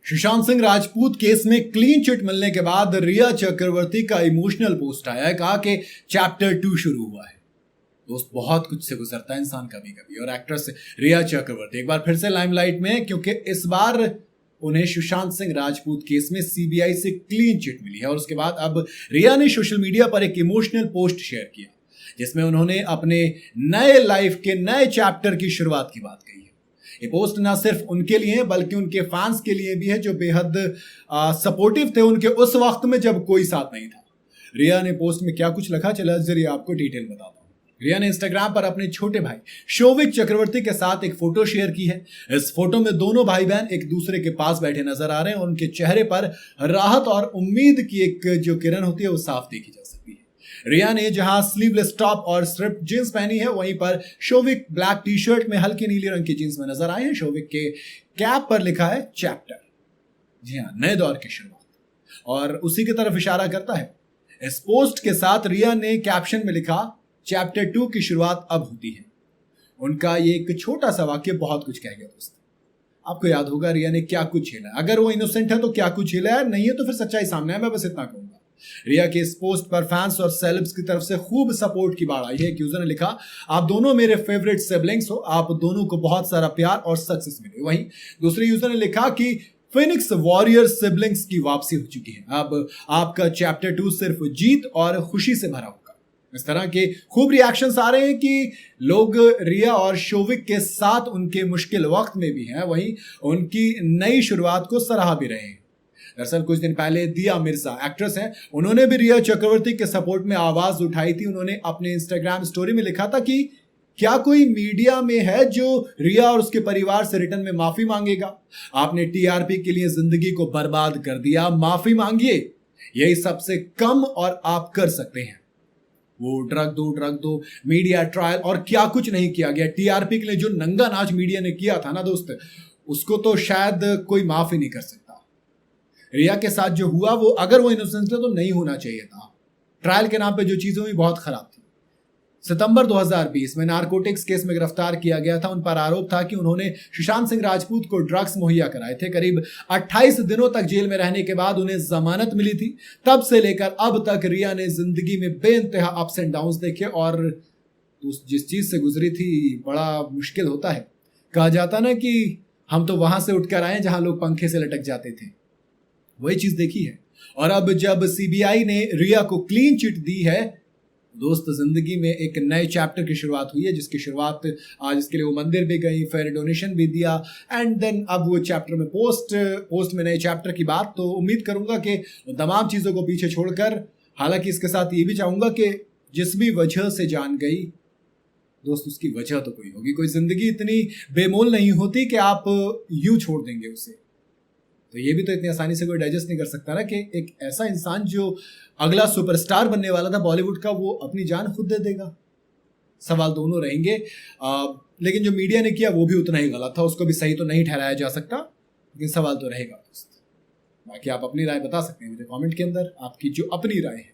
Sushant Singh Rajput case में clean chit मिलने के बाद रिया चक्रवर्ती का इमोशनल पोस्ट आया है। कहा कि चैप्टर 2 शुरू हुआ है। दोस्त, बहुत कुछ से गुजरता है इंसान कभी कभी, और एक्ट्रेस रिया चक्रवर्ती एक बार फिर से लाइमलाइट में, क्योंकि इस बार उन्हें सुशांत सिंह राजपूत केस में सीबीआई से क्लीन चिट मिली है। और उसके बाद अब रिया ने सोशल मीडिया पर एक इमोशनल पोस्ट शेयर किया जिसमें उन्होंने अपने नए लाइफ के नए चैप्टर की शुरुआत की बात कही है। ये पोस्ट ना सिर्फ उनके लिए बल्कि उनके फैंस के लिए भी है जो बेहद सपोर्टिव थे उनके उस वक्त में जब कोई साथ नहीं था। रिया ने पोस्ट में क्या कुछ लिखा, चला जरिए आपको डिटेल बताता हूं। रिया ने इंस्टाग्राम पर अपने छोटे भाई शोविक चक्रवर्ती के साथ एक फोटो शेयर की है। इस फोटो में दोनों भाई बहन एक दूसरे के पास बैठे नजर आ रहे हैं और उनके चेहरे पर राहत और उम्मीद की एक जो किरण होती है वो साफ देखी जा सकती है। रिया ने जहां स्लीवलेस टॉप और स्ट्रिप जींस पहनी है, वहीं पर शोविक ब्लैक टी शर्ट में हल्के नीले रंग की जींस में नजर आए हैं। शोविक के कैप पर लिखा है चैप्टर, जी हाँ, नए दौर की शुरुआत, और उसी की तरफ इशारा करता है। इस पोस्ट के साथ रिया ने कैप्शन में लिखा, चैप्टर 2 की शुरुआत अब होती है। उनका ये एक छोटा सा वाक्य बहुत कुछ कह गया दोस्त। आपको याद होगा रिया ने क्या कुछ झेला है। अगर वो इनोसेंट है तो क्या कुछ झेला है, नहीं है तो फिर सच्चाई सामने है। मैं बस इतना कहूंगा। रिया के इस पोस्ट पर फैंस और सेलेब्स की तरफ से खूब सपोर्ट की बाढ़ आई है। एक यूजर ने लिखा, आप दोनों मेरे फेवरेट सिबलिंग्स हो, आप दोनों को बहुत सारा प्यार और सक्सेस मिले। वहीं दूसरे यूजर ने लिखा कि फिनिक्स वॉरियर सिबलिंग्स की वापसी हो चुकी है, अब आपका चैप्टर 2 सिर्फ जीत और खुशी से भरा होगा। इस तरह के खूब रिएक्शंस आ रहे हैं कि लोग रिया और शोविक के साथ उनके मुश्किल वक्त में भी हैं, वहीं उनकी नई शुरुआत को सराहा भी रहे हैं। दरअसल कुछ दिन पहले दिया मिर्जा एक्ट्रेस हैं, उन्होंने भी रिया चक्रवर्ती के सपोर्ट में आवाज उठाई थी। उन्होंने अपने इंस्टाग्राम स्टोरी में लिखा था कि क्या कोई मीडिया में है जो रिया और उसके परिवार से रिटर्न में माफी मांगेगा? आपने टीआरपी के लिए जिंदगी को बर्बाद कर दिया, माफी मांगिए, यही सबसे कम और आप कर सकते हैं। वो ड्रग दो मीडिया ट्रायल और क्या कुछ नहीं किया गया। टीआरपी के लिए जो नंगा नाच मीडिया ने किया था ना दोस्त, उसको तो शायद कोई माफ ही नहीं कर सकता। रिया के साथ जो हुआ वो, अगर वो इनोसेंट था तो नहीं होना चाहिए था। ट्रायल के नाम पे जो चीजें हुई बहुत खराब थी। सितंबर 2020 में नारकोटिक्स केस में गिरफ्तार किया गया था। उन पर आरोप था कि उन्होंने सुशांत सिंह राजपूत को ड्रग्स मुहैया कराए थे। करीब 28 दिनों तक जेल में रहने के बाद उन्हें जमानत मिली थी। तब से लेकर अब तक रिया ने जिंदगी में बेइंतहा अप्स एंड डाउन्स देखे, और जिस चीज से गुजरी थी बड़ा मुश्किल होता है। कहा जाता ना कि हम तो वहां से उठकर आए जहां लोग पंखे से लटक जाते थे, वही चीज देखी है। और अब जब सीबीआई ने रिया को क्लीन चिट दी है दोस्त, जिंदगी में एक नए चैप्टर की शुरुआत हुई है, जिसकी शुरुआत आज इसके लिए वो मंदिर भी गई, फिर डोनेशन भी दिया, एंड देन अब वो चैप्टर में पोस्ट में नए चैप्टर की बात। तो उम्मीद करूंगा कि तमाम चीजों को पीछे छोड़कर, हालांकि इसके साथ ये भी चाहूंगा कि जिस भी वजह से जान गई दोस्त, उसकी वजह तो कोई होगी। कोई जिंदगी इतनी बेमोल नहीं होती कि आप यूं छोड़ देंगे उसे। तो ये भी तो इतनी आसानी से कोई डाइजेस्ट नहीं कर सकता ना कि एक ऐसा इंसान जो अगला सुपरस्टार बनने वाला था बॉलीवुड का, वो अपनी जान खुद दे देगा। सवाल दोनों रहेंगे, लेकिन जो मीडिया ने किया वो भी उतना ही गलत था। उसको भी सही तो नहीं ठहराया जा सकता, लेकिन सवाल तो रहेगा दोस्त। बाकी आप अपनी राय बता सकते हैं मुझे कमेंट के अंदर, आपकी जो अपनी राय है।